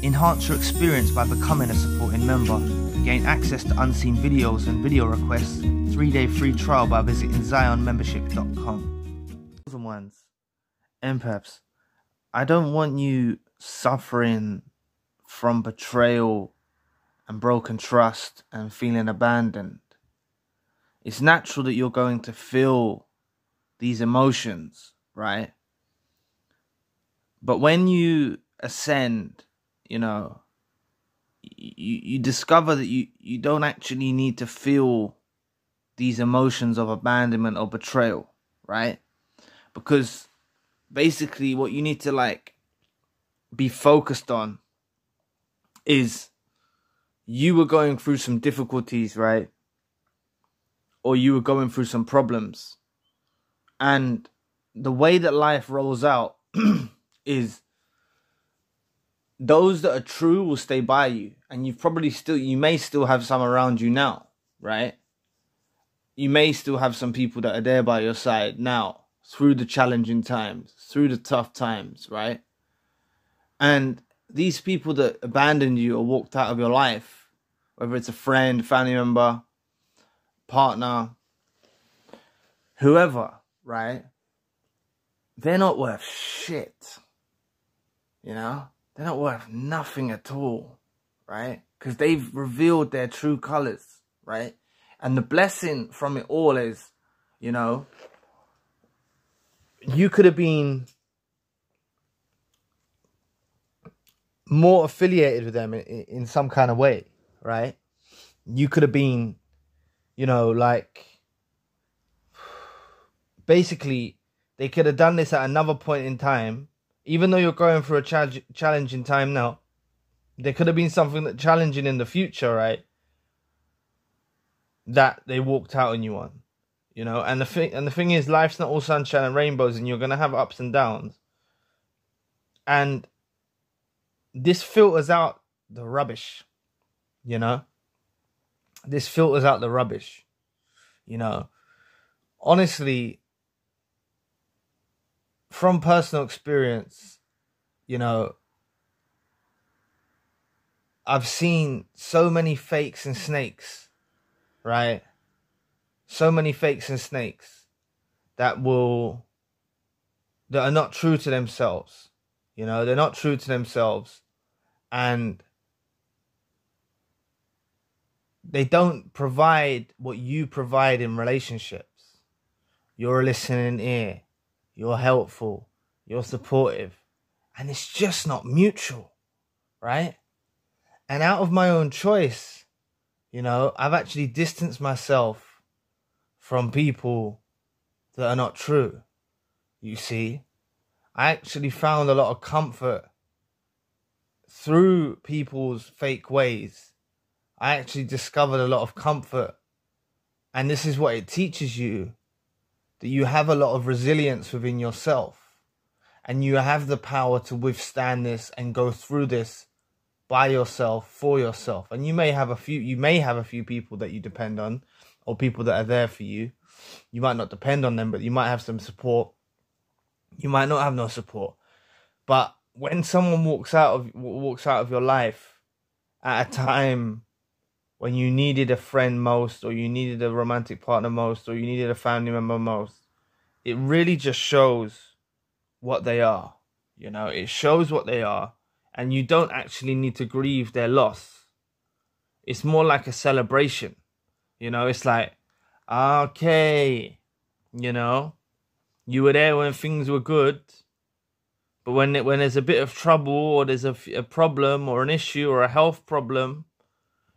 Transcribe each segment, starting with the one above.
Enhance your experience by becoming a supporting member. Gain access to unseen videos and video requests. 3-day free trial by visiting zionmembership.com. Ones, empaths, I don't want you suffering from betrayal and broken trust and feeling abandoned. It's natural that you're going to feel these emotions, right? But when you ascend, you discover that you don't actually need to feel these emotions of abandonment or betrayal, right? Because basically what you need to be focused on is you were going through some difficulties, right? Or you were going through some problems. And the way that life rolls out is those that are true will stay by you. And you may still have some around you now, right? You may still have some people that are there by your side now, through the challenging times, through the tough times, right? And these people that abandoned you or walked out of your life, whether it's a friend, family member, partner, whoever, right? They're not worth shit. They're not worth nothing at all, right? Because they've revealed their true colors, right? And the blessing from it all is, you could have been more affiliated with them in some kind of way, right? You could have been, basically, they could have done this at another point in time. Even though you're going through a challenging time now, there could have been something that challenging in the future, right? That they walked out on you on, And the thing is, life's not all sunshine and rainbows, and you're gonna have ups and downs. And this filters out the rubbish, This filters out the rubbish, Honestly, from personal experience, I've seen so many fakes and snakes, right? So many fakes and snakes that are not true to themselves. They're not true to themselves, and they don't provide what you provide in relationships. You're a listening ear. You're helpful. You're supportive. And it's just not mutual, right? And out of my own choice, I've actually distanced myself from people that are not true. You see, I actually found a lot of comfort through people's fake ways. I actually discovered a lot of comfort. And this is what it teaches you, that you have a lot of resilience within yourself. And you have the power to withstand this and go through this by yourself, for yourself. And you may have a few people that you depend on, or people that are there for you. You might not depend on them, but you might have some support. You might not have no support. But when someone walks out of your life at a time when you needed a friend most, or you needed a romantic partner most, or you needed a family member most, it really just shows what they are. It shows what they are. And you don't actually need to grieve their loss. It's more like a celebration. It's like, okay, you were there when things were good. But when there's a bit of trouble, or there's a problem, or an issue, or a health problem,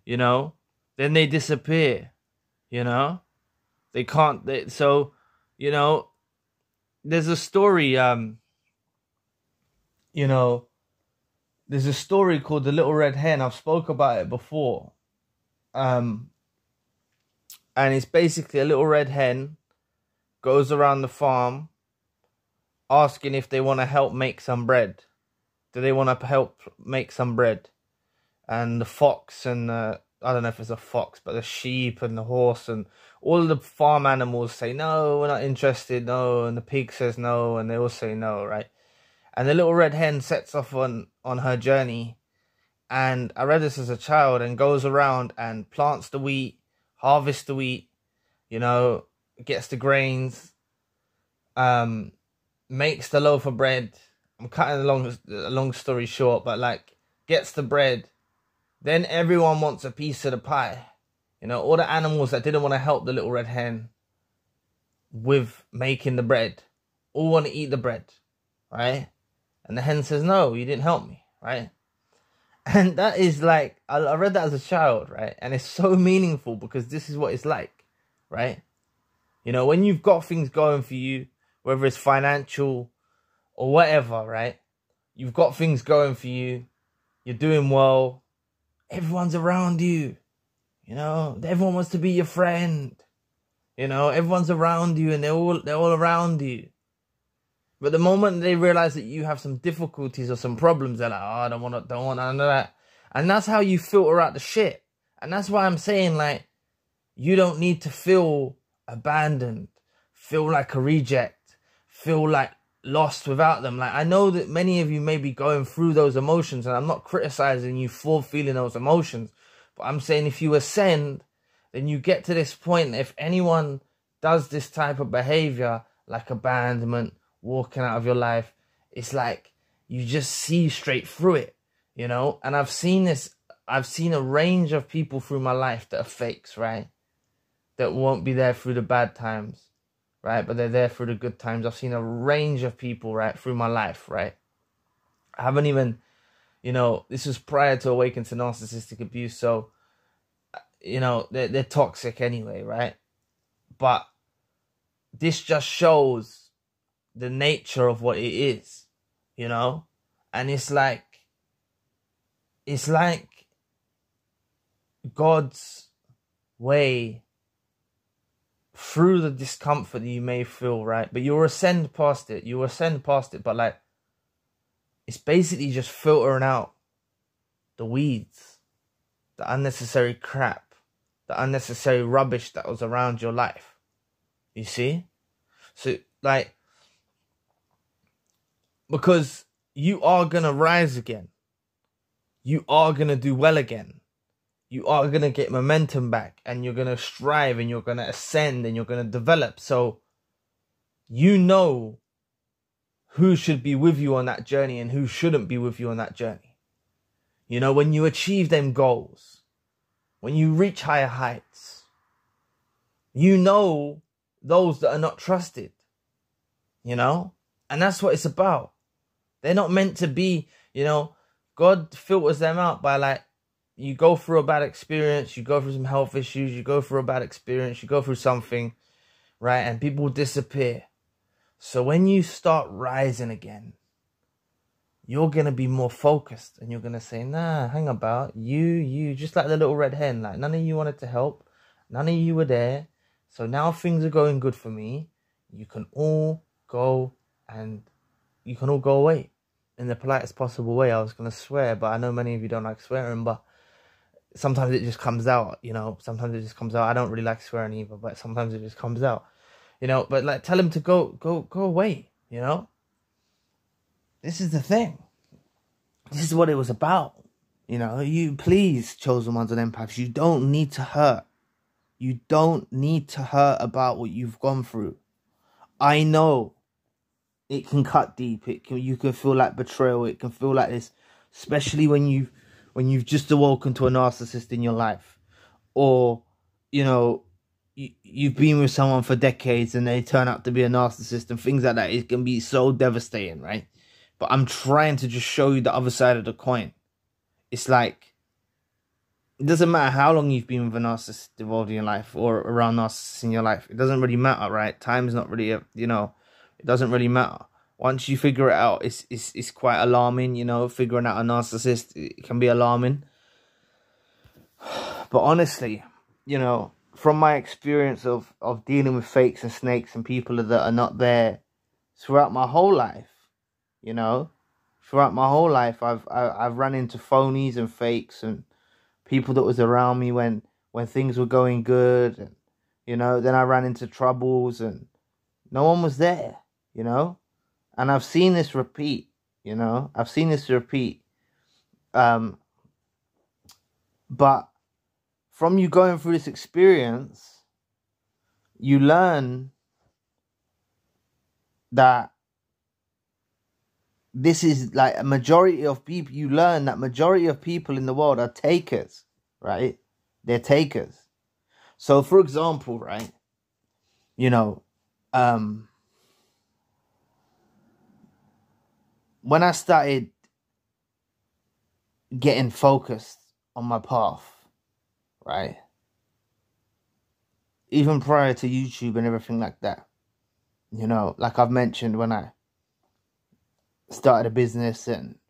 then they disappear. They can't. There's a story. There's a story called The Little Red Hen. I've spoke about it before. And it's basically a little red hen goes around the farm asking if they want to help make some bread. Do they want to help make some bread? And the fox and I don't know if it's a fox, but the sheep and the horse and all of the farm animals say, no, we're not interested, no. And the pig says no, and they all say no, right? And the little red hen sets off on her journey. And I read this as a child, and goes around and plants the wheat, harvests the wheat, you know, gets the grains, makes the loaf of bread. I'm cutting a long story short, but like gets the bread. Then everyone wants a piece of the pie. You know, all the animals that didn't want to help the little red hen with making the bread all want to eat the bread, right? And the hen says, no, you didn't help me, right? And that is like, I read that as a child, right? And it's so meaningful because this is what it's like, right? You know, when you've got things going for you, whether it's financial or whatever, right? You've got things going for you. You're doing well. Everyone's around you. You know, everyone wants to be your friend. You know, everyone's around you and they're all around you. But the moment they realize that you have some difficulties or some problems, they're like, oh, I don't want none of that. And that's how you filter out the shit. And that's why I'm saying, like, you don't need to feel abandoned, feel like a reject, feel like lost without them. Like, I know that many of you may be going through those emotions, and I'm not criticizing you for feeling those emotions. But I'm saying if you ascend, then you get to this point. If anyone does this type of behavior, like abandonment, walking out of your life, it's like you just see straight through it, you know? And I've seen this. I've seen a range of people through my life that are fakes, right? That won't be there through the bad times, right? But they're there through the good times. I've seen a range of people, right, through my life, right? I haven't even, you know, this was prior to awakening to narcissistic abuse. So, you know, they're toxic anyway, right? But this just shows the nature of what it is, you know? And it's like God's way through the discomfort that you may feel, right? But you'll ascend past it. But like, it's basically just filtering out the weeds, the unnecessary crap, the unnecessary rubbish that was around your life. You see? So, like, because you are going to rise again. You are going to do well again. You are going to get momentum back, and you're going to strive, and you're going to ascend, and you're going to develop. So you know who should be with you on that journey and who shouldn't be with you on that journey. You know, when you achieve them goals, when you reach higher heights, you know those that are not trusted, you know? And that's what it's about. They're not meant to be, you know, God filters them out by, like, you go through a bad experience, you go through some health issues, you go through a bad experience, you go through something, right? And people disappear. So when you start rising again, you're going to be more focused, and you're going to say, nah, hang about, you, just like the little red hen, like none of you wanted to help, none of you were there. So now things are going good for me. You can all go away in the politest possible way. I was going to swear, but I know many of you don't like swearing, but sometimes it just comes out, you know, sometimes it just comes out. I don't really like swearing either, but sometimes it just comes out, you know, but like, tell him to go away, you know. This is the thing. This is what it was about, you know. You, please, chosen ones and empaths, you don't need to hurt. You don't need to hurt about what you've gone through. I know it can cut deep. You can feel like betrayal. It can feel like this, especially when you've just awoken to a narcissist in your life, or, you know, you've been with someone for decades and they turn out to be a narcissist and things like that. It can be so devastating, right? But I'm trying to just show you the other side of the coin. It's like, it doesn't matter how long you've been with a narcissist involved in your life or around narcissists in your life. It doesn't really matter, right? Time is not really, you know, it doesn't really matter. Once you figure it out, it's quite alarming, you know. Figuring out a narcissist, it can be alarming. But honestly, you know, from my experience of dealing with fakes and snakes and people that are not there throughout my whole life, you know, throughout my whole life, I've run into phonies and fakes and people that was around me when things were going good, and, you know, then I ran into troubles and no one was there, you know. And I've seen this repeat, you know. I've seen this repeat But from you going through this experience, you learn that this is like a majority of people. You learn that majority of people in the world are takers, right? They're takers. So, for example, right, you know, when I started getting focused on my path, right, even prior to YouTube and everything like that, you know, like I've mentioned, when I started a business,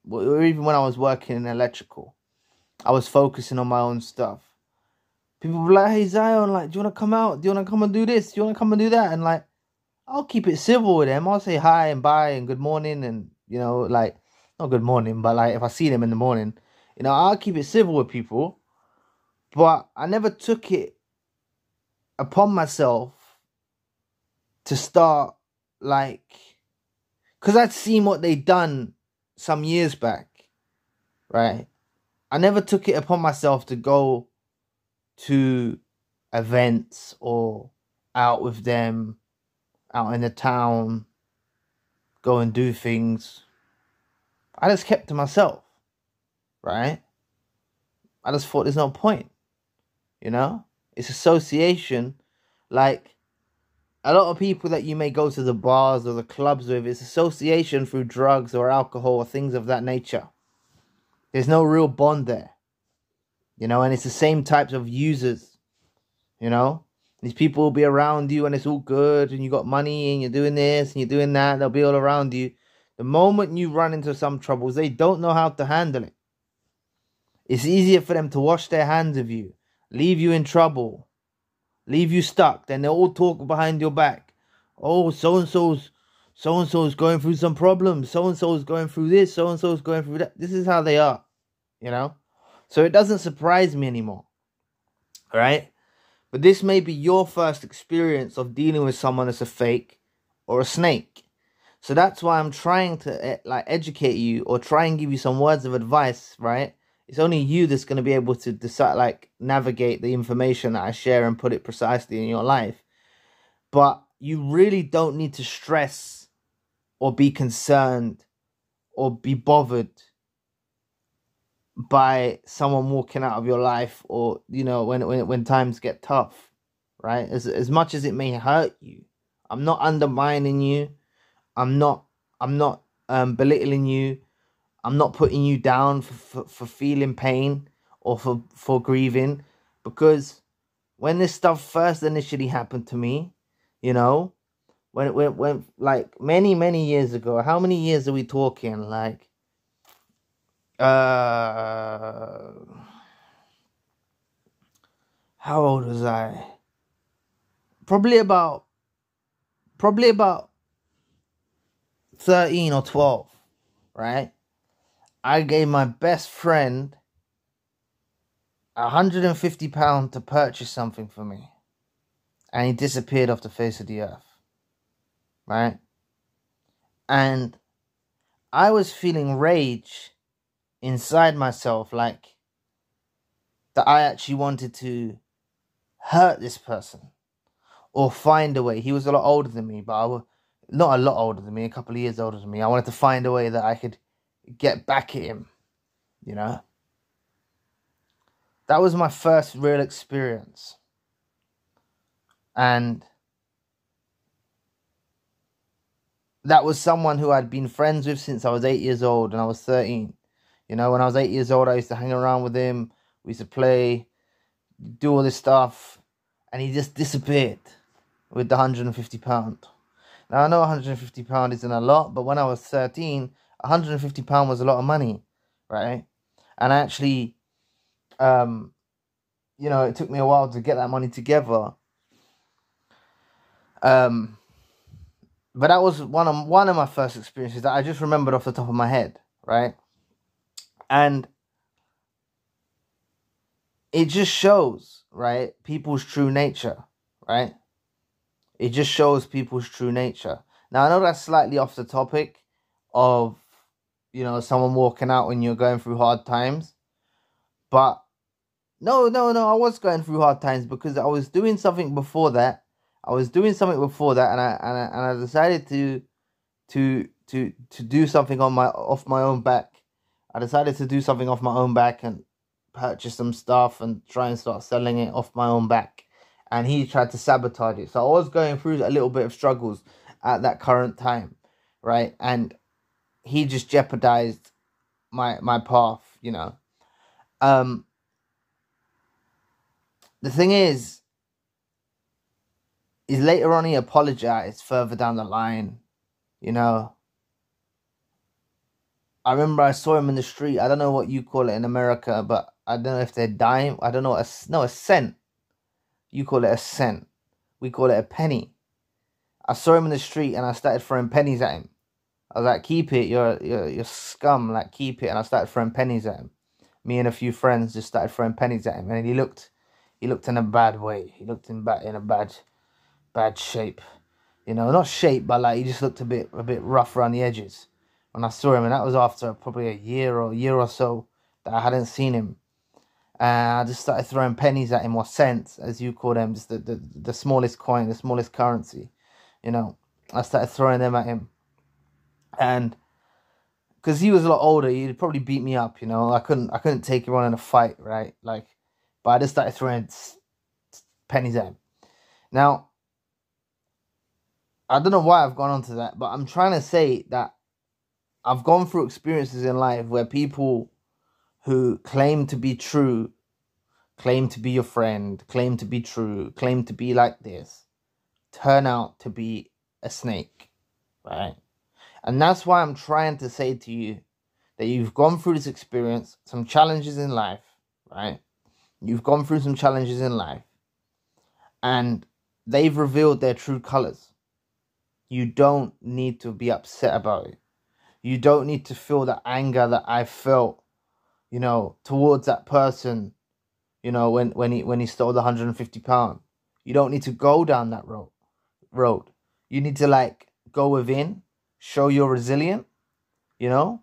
or even when I was working in electrical, I was focusing on my own stuff. People were like, hey, Zion, like, do you want to come out? Do you want to come and do this? Do you want to come and do that? And, like, I'll keep it civil with them. I'll say hi and bye and good morning and, you know, like, not good morning, but, like, if I see them in the morning, you know, I'll keep it civil with people. But I never took it upon myself to start, like, because I'd seen what they'd done some years back, right? I never took it upon myself to go to events or out with them, out in the town, go and do things. I just kept to myself, right? I just thought there's no point, you know? It's association. Like, a lot of people that you may go to the bars or the clubs with, it's association through drugs or alcohol or things of that nature. There's no real bond there, you know? And it's the same types of users, you know? These people will be around you and it's all good and you got money and you're doing this and you're doing that. They'll be all around you. The moment you run into some troubles, they don't know how to handle it. It's easier for them to wash their hands of you, leave you in trouble, leave you stuck. Then they'll all talk behind your back. Oh, so-and-so's going through some problems. So-and-so's going through this. So-and-so's going through that. This is how they are, you know? So it doesn't surprise me anymore, all right? But this may be your first experience of dealing with someone that's a fake or a snake. So that's why I'm trying to like educate you or try and give you some words of advice, right? It's only you that's going to be able to decide, like, navigate the information that I share and put it precisely in your life. But you really don't need to stress or be concerned or be bothered by someone walking out of your life, or, you know, when times get tough, right? As much as it may hurt you, I'm not undermining you. I'm not belittling you. I'm not putting you down for feeling pain or for grieving, because when this stuff first initially happened to me, you know, when like many years ago, how many years are we talking? Like, how old was I? Probably about 13 or 12, right? I gave my best friend £150 to purchase something for me, and he disappeared off the face of the earth, right? And I was feeling rage inside myself, like that I actually wanted to hurt this person or find a way. He was a lot older than me, but not a lot older than me, a couple of years older than me. I wanted to find a way that I could get back at him, you know? That was my first real experience. And that was someone who I'd been friends with since I was 8 years old and I was 13. You know, when I was 8 years old, I used to hang around with him. We used to play, do all this stuff. And he just disappeared with the £150. Now, I know £150 isn't a lot, but when I was 13, £150 was a lot of money, right? And actually, you know, it took me a while to get that money together. But that was one of my first experiences that I just remembered off the top of my head, right? And it just shows, right, people's true nature, right? It just shows people's true nature. Now, I know that's slightly off the topic of, you know, someone walking out when you're going through hard times, but No, no, no. I was going through hard times because I was doing something before that. And I decided to do something on my off my own back. I decided to do something off my own back and purchase some stuff and try and start selling it off my own back. And he tried to sabotage it. So I was going through a little bit of struggles at that current time, right? And he just jeopardized my path, you know. Um, the thing is later on he apologized further down the line, you know. I remember I saw him in the street. I don't know what you call it in America, but I don't know if they're dime. I don't know. A cent. You call it a cent. We call it a penny. I saw him in the street and I started throwing pennies at him. I was like, "Keep it, you're scum. Like, keep it." And I started throwing pennies at him. Me and a few friends just started throwing pennies at him, and he looked in a bad way. He looked in a bad shape. You know, not shape, but like he just looked a bit rough around the edges when I saw him, and that was after probably a year or so that I hadn't seen him. And I just started throwing pennies at him, or cents, as you call them, just the smallest coin, the smallest currency. You know, I started throwing them at him, and because he was a lot older, he'd probably beat me up. You know, I couldn't take him on in a fight, right? Like, but I just started throwing pennies at him. Now, I don't know why I've gone on to that, but I'm trying to say that I've gone through experiences in life where people who claim to be true, claim to be your friend, claim to be true, claim to be like this, turn out to be a snake, right? And that's why I'm trying to say to you that you've gone through this experience, some challenges in life, right? You've gone through some challenges in life, and they've revealed their true colors. You don't need to be upset about it. You don't need to feel the anger that I felt, you know, towards that person, you know, when he stole the £150. You don't need to go down that road. You need to like go within, show you're resilient, you know.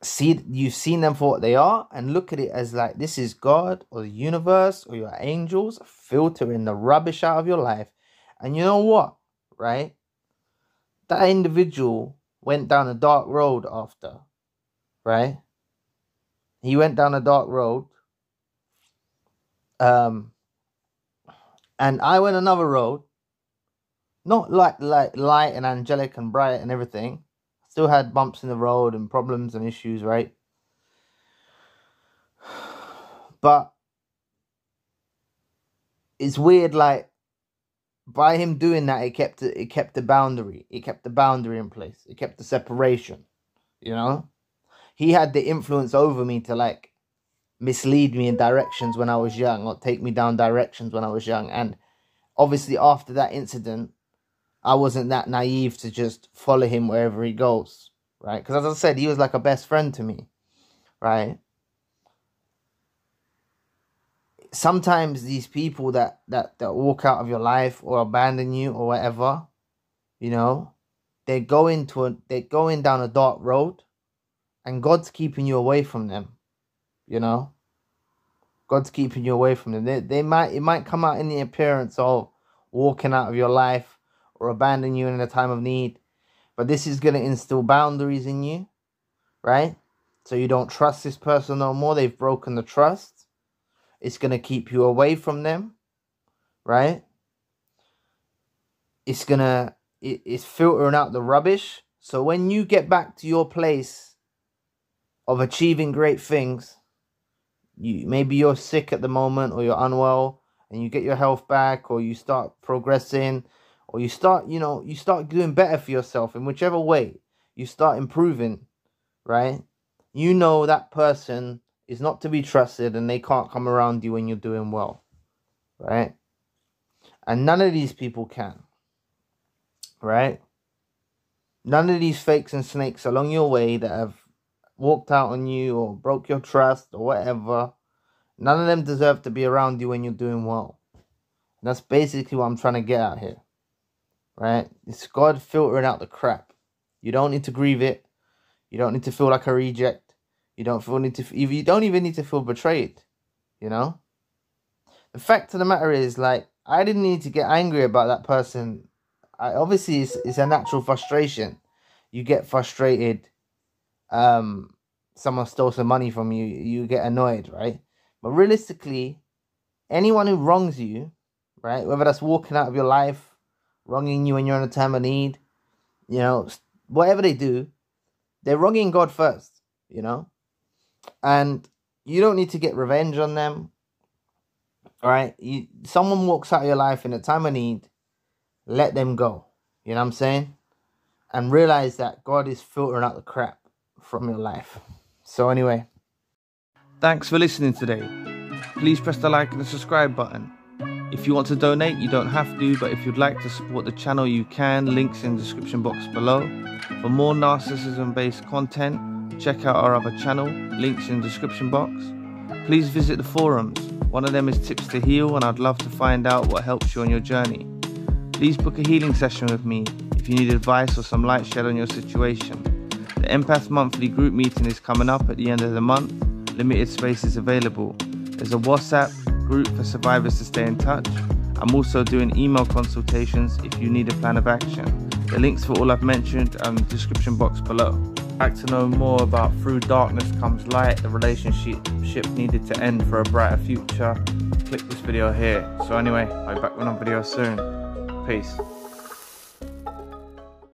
You've seen them for what they are, and look at it as like this is God or the universe or your angels filtering the rubbish out of your life. And you know what? Right? That individual went down a dark road after, right? He went down a dark road. And I went another road. Not like light and angelic and bright and everything. Still had bumps in the road and problems and issues, right? But it's weird, like, by him doing that, it kept the boundary. It kept the boundary in place. It kept the separation. You know, he had the influence over me to like mislead me in directions when I was young, or take me down directions when I was young. And obviously, after that incident, I wasn't that naive to just follow him wherever he goes, right? Because as I said, he was like a best friend to me, right? Sometimes these people that walk out of your life or abandon you or whatever, you know, they're going down a dark road, and God's keeping you away from them, you know. God's keeping you away from them. It might come out in the appearance of walking out of your life or abandon you in a time of need, but this is going to instill boundaries in you, right? So you don't trust this person no more. They've broken the trust. It's going to keep you away from them, right? It's filtering out the rubbish. So when you get back to your place of achieving great things, maybe you're sick at the moment, or you're unwell, and you get your health back, or you start progressing, or you start doing better for yourself in whichever way, you start improving, right? You know that person is not to be trusted, and they can't come around you when you're doing well, right? And none of these people can, right? None of these fakes and snakes along your way that have walked out on you or broke your trust or whatever, none of them deserve to be around you when you're doing well. And that's basically what I'm trying to get at here, right? It's God filtering out the crap. You don't need to grieve it. You don't need to feel like a reject. You don't even need to feel betrayed. you know? The fact of the matter is, like, I didn't need to get angry about that person. Obviously, it's a natural frustration. You get frustrated. Someone stole some money from you. You get annoyed, right? But realistically, anyone who wrongs you, right, whether that's walking out of your life, wronging you when you're in a time of need, you know, whatever they do, they're wronging God first, you know? And you don't need to get revenge on them. All right, someone walks out of your life in a time of need, let them go. You know what I'm saying? And realize that God is filtering out the crap from your life. So anyway. Thanks for listening today. Please press the like and the subscribe button. If you want to donate, you don't have to, but if you'd like to support the channel, you can. Links in the description box below. For more narcissism-based content, check out our other channel. Links in the description box. Please visit the forums. One of them is Tips to Heal, and I'd love to find out what helps you on your journey. Please book a healing session with me if you need advice or some light shed on your situation. The Empath Monthly group meeting is coming up at the end of the month. Limited space is available. There's a WhatsApp group for survivors to stay in touch. I'm also doing email consultations if you need a plan of action. The links for all I've mentioned are in the description box below. If you'd like to know more about Through Darkness Comes Light, the relationship needed to end for a brighter future, click this video here. So anyway, I'll be back with another video soon. Peace.